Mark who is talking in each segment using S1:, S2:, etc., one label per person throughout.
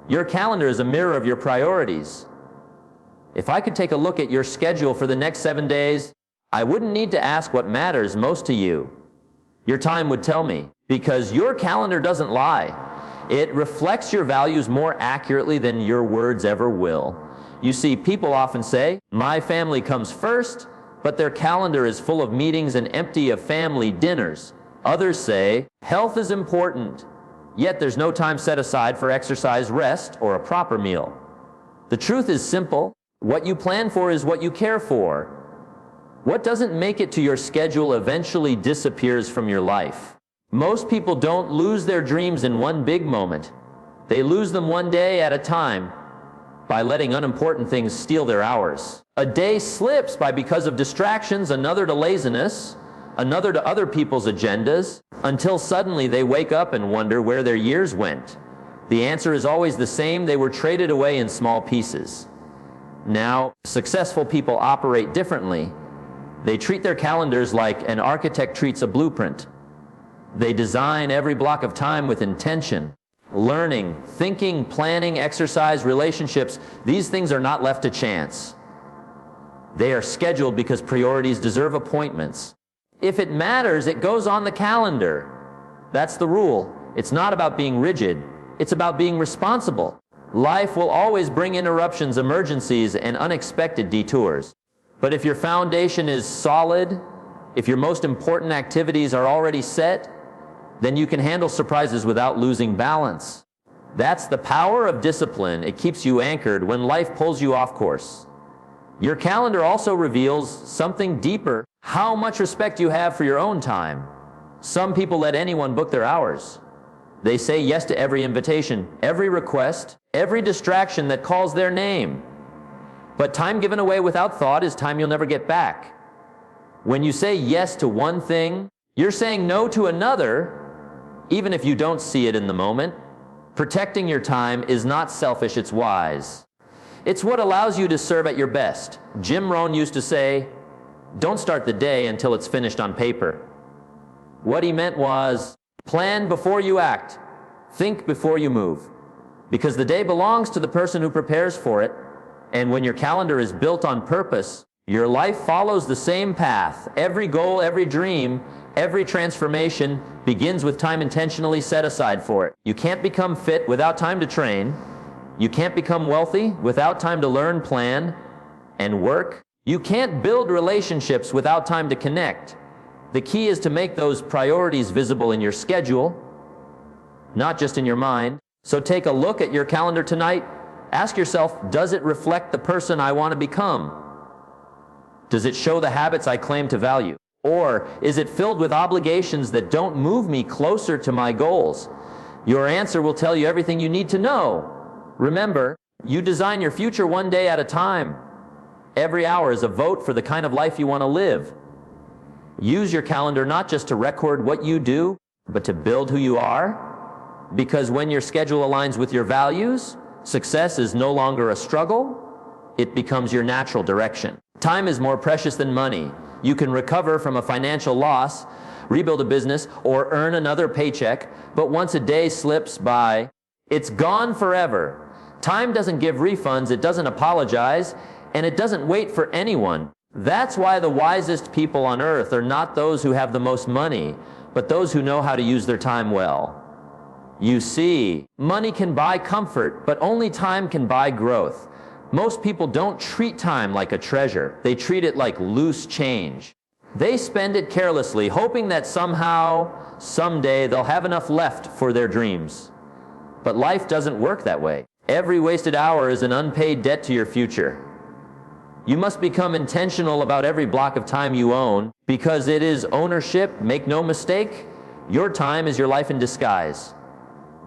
S1: Your calendar is a mirror of your priorities. If I could take a look at your schedule for the next 7 days, I wouldn't need to ask what matters most to you. Your time would tell me, because your calendar doesn't lie. It reflects your values more accurately than your words ever will. You see, people often say, my family comes first, but their calendar is full of meetings and empty of family dinners. Others say, health is important, yet there's no time set aside for exercise, rest, or a proper meal. The truth is simple. What you plan for is what you care for. What doesn't make it to your schedule eventually disappears from your life. Most people don't lose their dreams in one big moment. They lose them one day at a time by letting unimportant things steal their hours. A day slips by because of distractions, another to laziness, another to other people's agendas, until suddenly they wake up and wonder where their years went. The answer is always the same: they were traded away in small pieces. Now, successful people operate differently. They treat their calendars like an architect treats a blueprint. They design every block of time with intention. Learning, thinking, planning, exercise, relationships, these things are not left to chance. They are scheduled because priorities deserve appointments. If it matters, it goes on the calendar. That's the rule. It's not about being rigid. It's about being responsible. Life will always bring interruptions, emergencies, and unexpected detours. But if your foundation is solid, if your most important activities are already set, then you can handle surprises without losing balance. That's the power of discipline. It keeps you anchored when life pulls you off course. Your calendar also reveals something deeper: how much respect you have for your own time. Some people let anyone book their hours. They say yes to every invitation, every request, every distraction that calls their name. But time given away without thought is time you'll never get back. When you say yes to one thing, you're saying no to another, even if you don't see it in the moment. Protecting your time is not selfish, it's wise. It's what allows you to serve at your best. Jim Rohn used to say, don't start the day until it's finished on paper. What he meant was, plan before you act, think before you move. Because the day belongs to the person who prepares for it, and when your calendar is built on purpose, your life follows the same path. Every goal, every dream, every transformation begins with time intentionally set aside for it. You can't become fit without time to train. You can't become wealthy without time to learn, plan, and work. You can't build relationships without time to connect. The key is to make those priorities visible in your schedule, not just in your mind. So take a look at your calendar tonight. Ask yourself, does it reflect the person I want to become? Does it show the habits I claim to value? Or is it filled with obligations that don't move me closer to my goals? Your answer will tell you everything you need to know. Remember, you design your future one day at a time. Every hour is a vote for the kind of life you want to live. Use your calendar not just to record what you do, but to build who you are. Because when your schedule aligns with your values, success is no longer a struggle. It becomes your natural direction. Time is more precious than money. You can recover from a financial loss, rebuild a business, or earn another paycheck, but once a day slips by, it's gone forever. Time doesn't give refunds, it doesn't apologize, and it doesn't wait for anyone. That's why the wisest people on earth are not those who have the most money, but those who know how to use their time well. You see, money can buy comfort, but only time can buy growth. Most people don't treat time like a treasure. They treat it like loose change. They spend it carelessly, hoping that somehow, someday, they'll have enough left for their dreams. But life doesn't work that way. Every wasted hour is an unpaid debt to your future. You must become intentional about every block of time you own, because it is ownership. Make no mistake, your time is your life in disguise.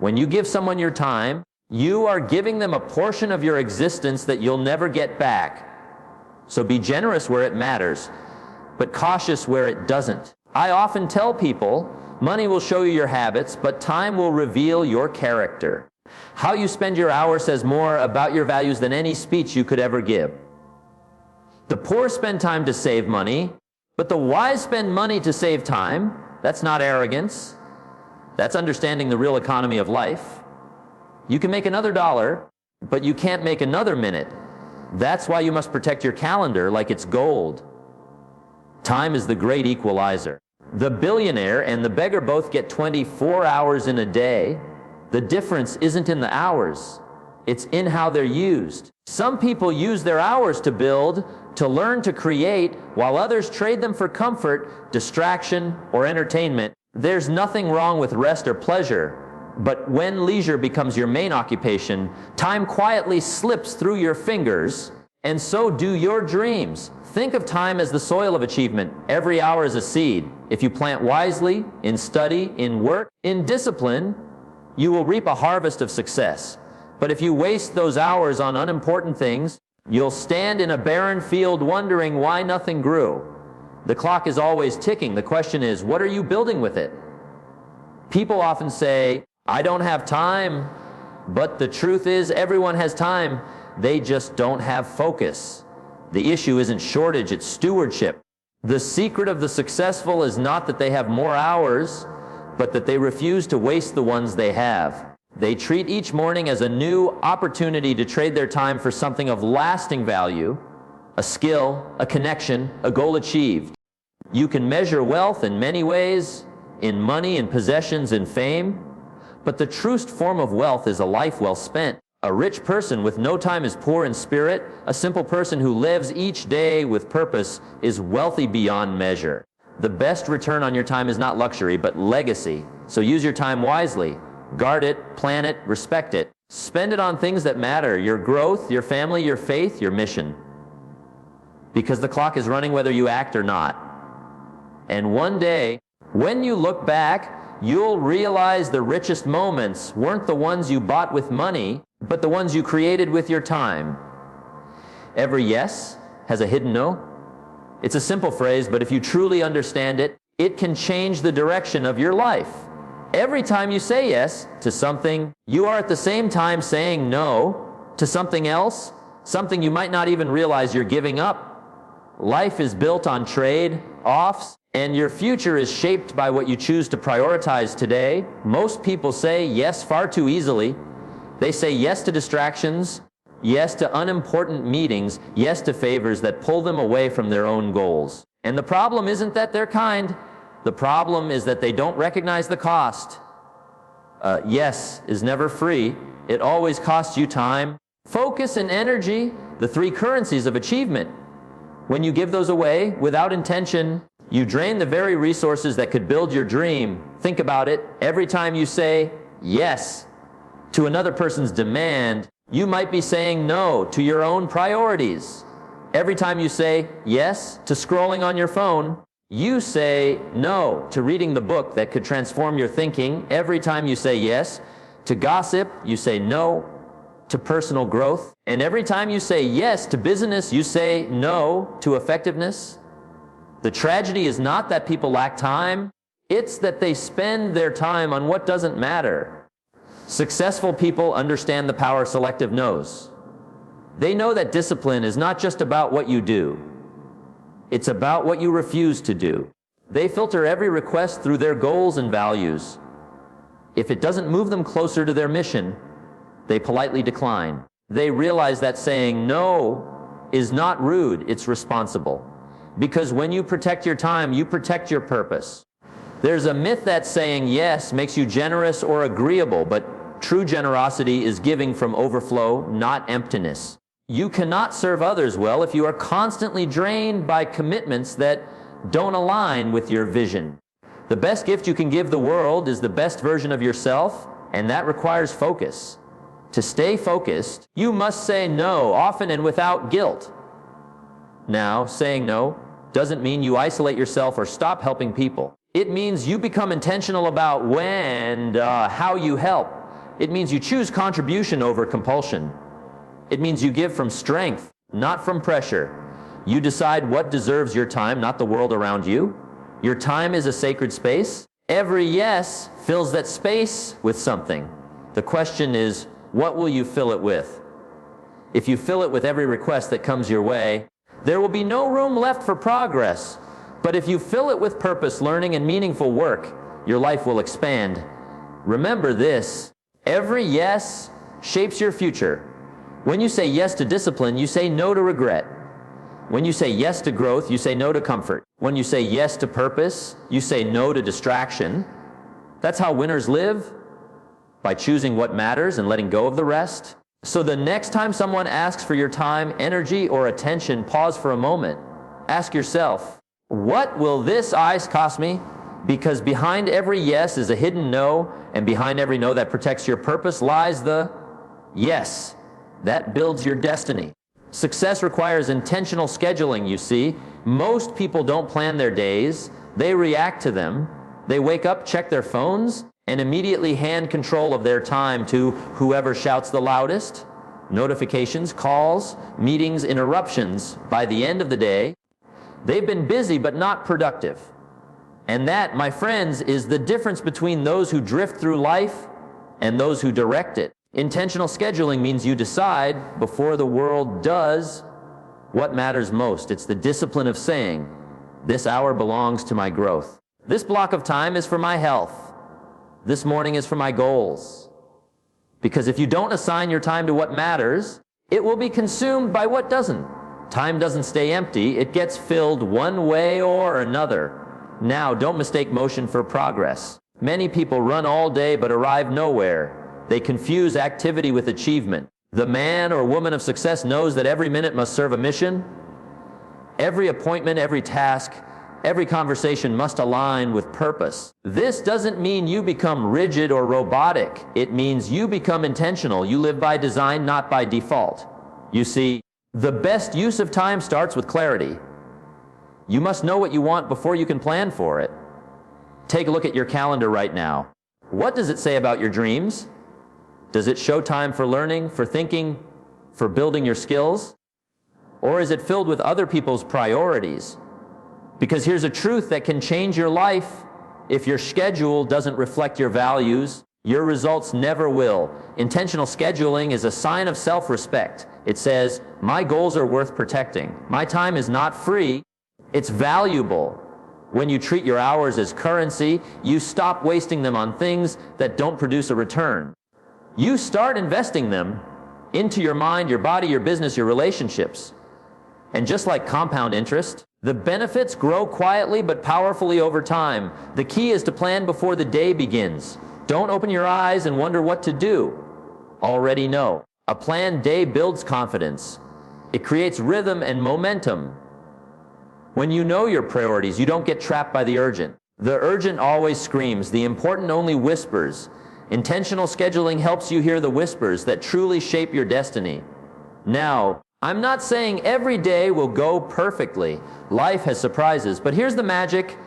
S1: When you give someone your time, you are giving them a portion of your existence that you'll never get back. So be generous where it matters, but cautious where it doesn't. I often tell people, money will show you your habits, but time will reveal your character. How you spend your hour says more about your values than any speech you could ever give. The poor spend time to save money, but the wise spend money to save time. That's not arrogance. That's understanding the real economy of life. You can make another dollar, but you can't make another minute. That's why you must protect your calendar like it's gold. Time is the great equalizer. The billionaire and the beggar both get 24 hours in a day. The difference isn't in the hours. It's in how they're used. Some people use their hours to build, to learn to create, while others trade them for comfort, distraction, or entertainment. There's nothing wrong with rest or pleasure, but when leisure becomes your main occupation, time quietly slips through your fingers, and so do your dreams. Think of time as the soil of achievement. Every hour is a seed. If you plant wisely, in study, in work, in discipline, you will reap a harvest of success. But if you waste those hours on unimportant things, you'll stand in a barren field wondering why nothing grew. The clock is always ticking. The question is, what are you building with it? People often say, I don't have time, but the truth is everyone has time. They just don't have focus. The issue isn't shortage, it's stewardship. The secret of the successful is not that they have more hours, but that they refuse to waste the ones they have. They treat each morning as a new opportunity to trade their time for something of lasting value, a skill, a connection, a goal achieved. You can measure wealth in many ways, in money, in possessions, in fame, but the truest form of wealth is a life well spent. A rich person with no time is poor in spirit. A simple person who lives each day with purpose is wealthy beyond measure. The best return on your time is not luxury, but legacy. So use your time wisely. Guard it, plan it, respect it. Spend it on things that matter, your growth, your family, your faith, your mission. Because the clock is running whether you act or not. And one day, when you look back, you'll realize the richest moments weren't the ones you bought with money, but the ones you created with your time. Every yes has a hidden no. It's a simple phrase, but if you truly understand it, it can change the direction of your life. Every time you say yes to something, you are at the same time saying no to something else, something you might not even realize you're giving up. Life is built on trade-offs, and your future is shaped by what you choose to prioritize today. Most people say yes far too easily. They say yes to distractions, yes to unimportant meetings, yes to favors that pull them away from their own goals. And the problem isn't that they're kind. The problem is that they don't recognize the cost. Yes is never free. It always costs you time, focus, and energy, the three currencies of achievement. When you give those away without intention, you drain the very resources that could build your dream. Think about it. Every time you say yes to another person's demand, you might be saying no to your own priorities. Every time you say yes to scrolling on your phone, you say no to reading the book that could transform your thinking. Every time you say yes to gossip, you say no to personal growth. And every time you say yes to business, you say no to effectiveness. The tragedy is not that people lack time, it's that they spend their time on what doesn't matter. Successful people understand the power of selective no's. They know that discipline is not just about what you do. It's about what you refuse to do. They filter every request through their goals and values. If it doesn't move them closer to their mission, they politely decline. They realize that saying no is not rude, it's responsible. Because when you protect your time, you protect your purpose. There's a myth that saying yes makes you generous or agreeable, but true generosity is giving from overflow, not emptiness. You cannot serve others well if you are constantly drained by commitments that don't align with your vision. The best gift you can give the world is the best version of yourself, and that requires focus. To stay focused, you must say no, often and without guilt. Now, saying no doesn't mean you isolate yourself or stop helping people. It means you become intentional about when and how you help. It means you choose contribution over compulsion. It means you give from strength, not from pressure. You decide what deserves your time, not the world around you. Your time is a sacred space. Every yes fills that space with something. The question is, what will you fill it with? If you fill it with every request that comes your way, there will be no room left for progress. But if you fill it with purpose, learning, and meaningful work, your life will expand. Remember this: every yes shapes your future. When you say yes to discipline, you say no to regret. When you say yes to growth, you say no to comfort. When you say yes to purpose, you say no to distraction. That's how winners live, by choosing what matters and letting go of the rest. So the next time someone asks for your time, energy, or attention, pause for a moment. Ask yourself, what will this ice cost me? Because behind every yes is a hidden no, and behind every no that protects your purpose lies the yes. That builds your destiny. Success requires intentional scheduling, you see. Most people don't plan their days. They react to them. They wake up, check their phones, and immediately hand control of their time to whoever shouts the loudest. Notifications, calls, meetings, interruptions. By the end of the day, they've been busy but not productive. And that, my friends, is the difference between those who drift through life and those who direct it. Intentional scheduling means you decide, before the world does, what matters most. It's the discipline of saying, this hour belongs to my growth. This block of time is for my health. This morning is for my goals. Because if you don't assign your time to what matters, it will be consumed by what doesn't. Time doesn't stay empty. It gets filled one way or another. Now, don't mistake motion for progress. Many people run all day but arrive nowhere. They confuse activity with achievement. The man or woman of success knows that every minute must serve a mission. Every appointment, every task, every conversation must align with purpose. This doesn't mean you become rigid or robotic. It means you become intentional. You live by design, not by default. You see, the best use of time starts with clarity. You must know what you want before you can plan for it. Take a look at your calendar right now. What does it say about your dreams? Does it show time for learning, for thinking, for building your skills? Or is it filled with other people's priorities? Because here's a truth that can change your life. If your schedule doesn't reflect your values, your results never will. Intentional scheduling is a sign of self-respect. It says, my goals are worth protecting. My time is not free, it's valuable. When you treat your hours as currency, you stop wasting them on things that don't produce a return. You start investing them into your mind, your body, your business, your relationships. And just like compound interest, the benefits grow quietly but powerfully over time. The key is to plan before the day begins. Don't open your eyes and wonder what to do. Already know. A planned day builds confidence. It creates rhythm and momentum. When you know your priorities, you don't get trapped by the urgent. The urgent always screams. The important only whispers. Intentional scheduling helps you hear the whispers that truly shape your destiny. Now, I'm not saying every day will go perfectly. Life has surprises, but here's the magic.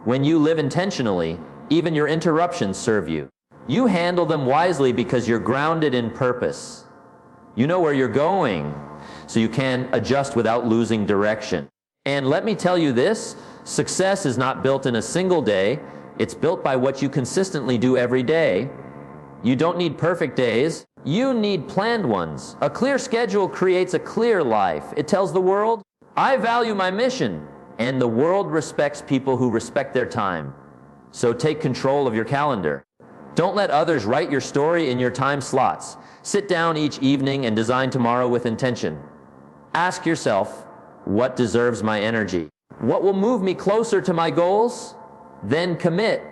S1: When you live intentionally, even your interruptions serve you. You handle them wisely because you're grounded in purpose. You know where you're going, so you can adjust without losing direction. And let me tell you this, success is not built in a single day. It's built by what you consistently do every day. You don't need perfect days. You need planned ones. A clear schedule creates a clear life. It tells the world, I value my mission. And the world respects people who respect their time. So take control of your calendar. Don't let others write your story in your time slots. Sit down each evening and design tomorrow with intention. Ask yourself, what deserves my energy? What will move me closer to my goals? Then commit.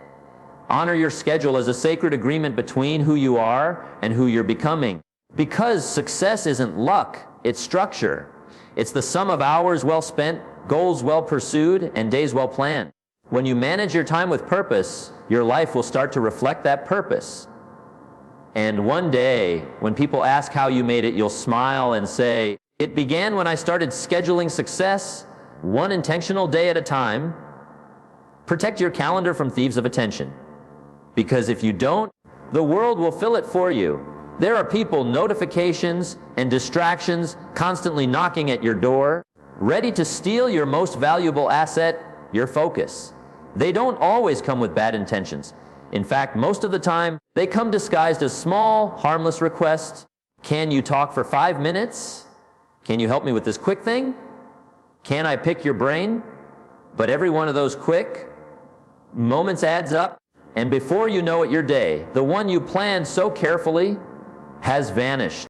S1: Honor your schedule as a sacred agreement between who you are and who you're becoming. Because success isn't luck, it's structure. It's the sum of hours well spent, goals well pursued, and days well planned. When you manage your time with purpose, your life will start to reflect that purpose. And one day, when people ask how you made it, you'll smile and say, it began when I started scheduling success, one intentional day at a time. Protect your calendar from thieves of attention. Because if you don't, the world will fill it for you. There are people, notifications, and distractions constantly knocking at your door, ready to steal your most valuable asset, your focus. They don't always come with bad intentions. In fact, most of the time, they come disguised as small, harmless requests. Can you talk for 5 minutes? Can you help me with this quick thing? Can I pick your brain? But every one of those quick moments adds up, and before you know it, your day, the one you planned so carefully, has vanished.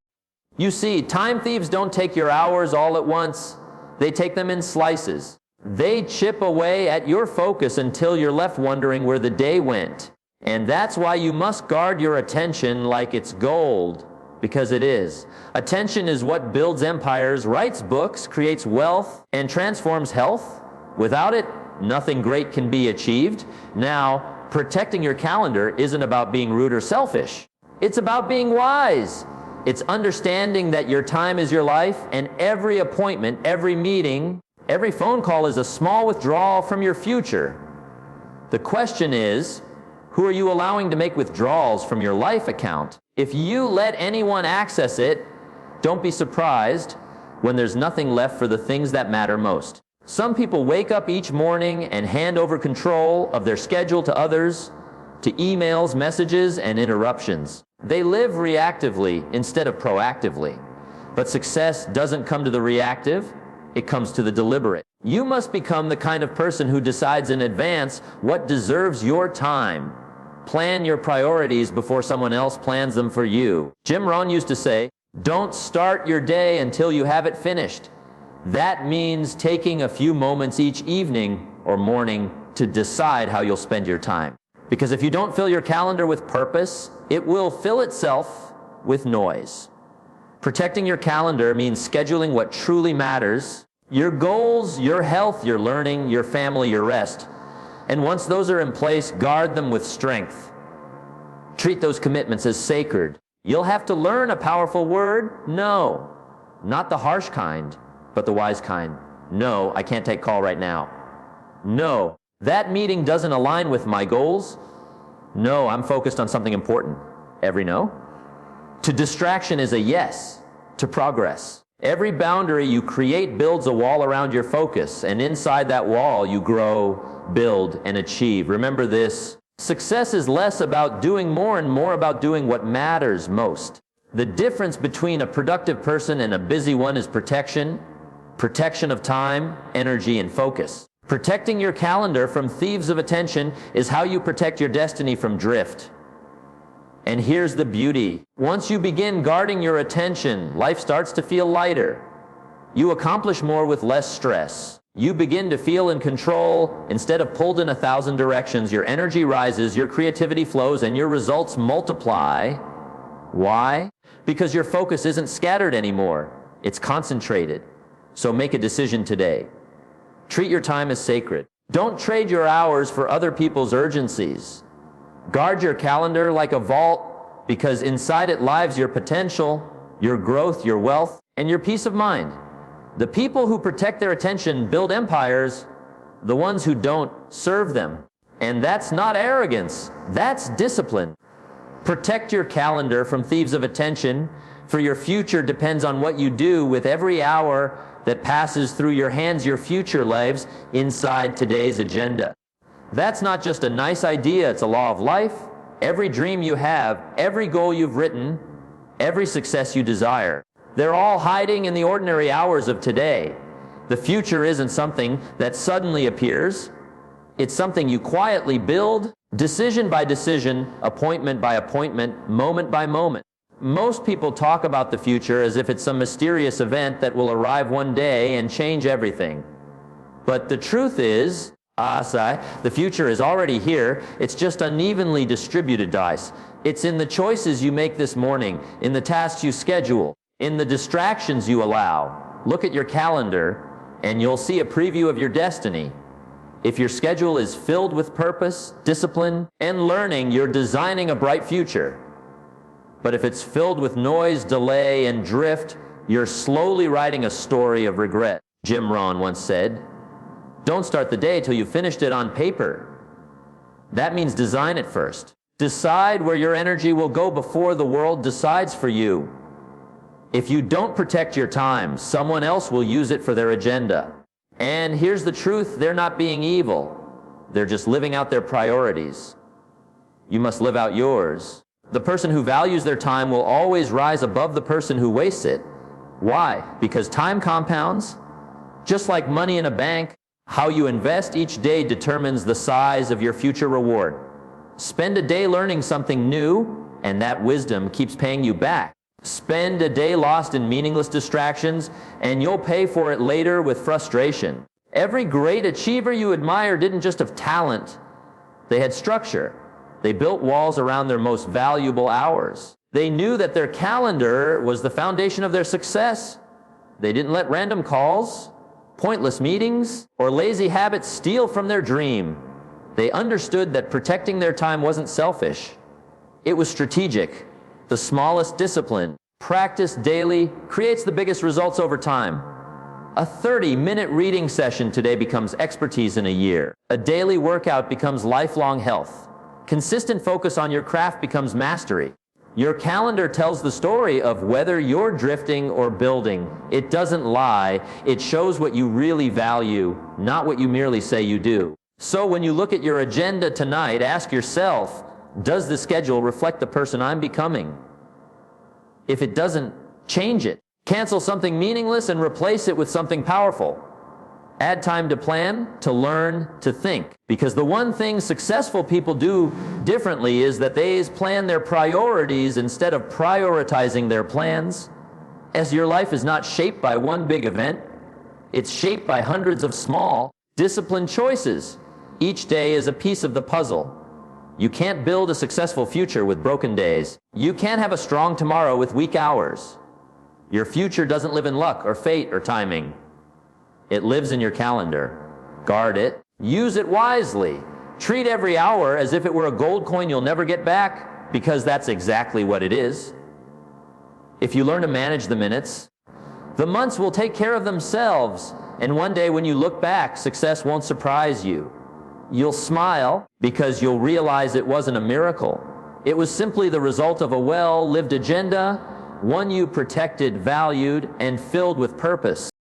S1: You see, time thieves don't take your hours all at once. They take them in slices. They chip away at your focus until you're left wondering where the day went. And that's why you must guard your attention like it's gold, because it is. Attention is what builds empires, writes books, creates wealth, and transforms health. Without it, nothing great can be achieved. Now, protecting your calendar isn't about being rude or selfish. It's about being wise. It's understanding that your time is your life, and every appointment, every meeting, every phone call is a small withdrawal from your future. The question is, who are you allowing to make withdrawals from your life account? If you let anyone access it, don't be surprised when there's nothing left for the things that matter most. Some people wake up each morning and hand over control of their schedule to others, to emails, messages, and interruptions. They live reactively instead of proactively. But success doesn't come to the reactive, it comes to the deliberate. You must become the kind of person who decides in advance what deserves your time. Plan your priorities before someone else plans them for you. Jim Rohn used to say, "Don't start your day until you have it finished." That means taking a few moments each evening or morning to decide how you'll spend your time. Because if you don't fill your calendar with purpose, it will fill itself with noise. Protecting your calendar means scheduling what truly matters: your goals, your health, your learning, your family, your rest. And once those are in place, guard them with strength. Treat those commitments as sacred. You'll have to learn a powerful word: no. Not the harsh kind, but the wise kind. No, I can't take call right now. No, that meeting doesn't align with my goals. No, I'm focused on something important. Every no. To distraction is a yes. To progress. Every boundary you create builds a wall around your focus, and inside that wall you grow, build, and achieve. Remember this: success is less about doing more and more about doing what matters most. The difference between a productive person and a busy one is protection. Protection of time, energy, and focus. Protecting your calendar from thieves of attention is how you protect your destiny from drift. And here's the beauty: once you begin guarding your attention, life starts to feel lighter. You accomplish more with less stress. You begin to feel in control instead of pulled in 1,000 directions. Your energy rises, your creativity flows, and your results multiply. Why? Because your focus isn't scattered anymore. It's concentrated. So make a decision today. Treat your time as sacred. Don't trade your hours for other people's urgencies. Guard your calendar like a vault, because inside it lies your potential, your growth, your wealth, and your peace of mind. The people who protect their attention build empires. The ones who don't serve them. And that's not arrogance, that's discipline. Protect your calendar from thieves of attention, for your future depends on what you do with every hour that passes through your hands. Your future lives inside today's agenda. That's not just a nice idea, it's a law of life. Every dream you have, every goal you've written, every success you desire, they're all hiding in the ordinary hours of today. The future isn't something that suddenly appears. It's something you quietly build, decision by decision, appointment by appointment, moment by moment. Most people talk about the future as if it's some mysterious event that will arrive one day and change everything. But the truth is, the future is already here. It's just unevenly distributed dice. It's in the choices you make this morning, in the tasks you schedule, in the distractions you allow. Look at your calendar, and you'll see a preview of your destiny. If your schedule is filled with purpose, discipline, and learning, you're designing a bright future. But if it's filled with noise, delay, and drift, you're slowly writing a story of regret. Jim Rohn once said, "Don't start the day till you've finished it on paper." That means design it first. Decide where your energy will go before the world decides for you. If you don't protect your time, someone else will use it for their agenda. And here's the truth: they're not being evil. They're just living out their priorities. You must live out yours. The person who values their time will always rise above the person who wastes it. Why? Because time compounds. Just like money in a bank, how you invest each day determines the size of your future reward. Spend a day learning something new, and that wisdom keeps paying you back. Spend a day lost in meaningless distractions, and you'll pay for it later with frustration. Every great achiever you admire didn't just have talent. They had structure. They built walls around their most valuable hours. They knew that their calendar was the foundation of their success. They didn't let random calls, pointless meetings, or lazy habits steal from their dream. They understood that protecting their time wasn't selfish. It was strategic. The smallest discipline, practiced daily, creates the biggest results over time. A 30-minute reading session today becomes expertise in a year. A daily workout becomes lifelong health. Consistent focus on your craft becomes mastery. Your calendar tells the story of whether you're drifting or building. It doesn't lie. It shows what you really value, not what you merely say you do. So when you look at your agenda tonight, ask yourself, does the schedule reflect the person I'm becoming? If it doesn't, change it. Cancel something meaningless and replace it with something powerful. Add time to plan, to learn, to think. Because the one thing successful people do differently is that they plan their priorities instead of prioritizing their plans. As your life is not shaped by one big event, it's shaped by hundreds of small, disciplined choices. Each day is a piece of the puzzle. You can't build a successful future with broken days. You can't have a strong tomorrow with weak hours. Your future doesn't live in luck or fate or timing. It lives in your calendar. Guard it. Use it wisely. Treat every hour as if it were a gold coin you'll never get back, because that's exactly what it is. If you learn to manage the minutes, the months will take care of themselves, and one day when you look back, success won't surprise you. You'll smile because you'll realize it wasn't a miracle. It was simply the result of a well-lived agenda, one you protected, valued, and filled with purpose.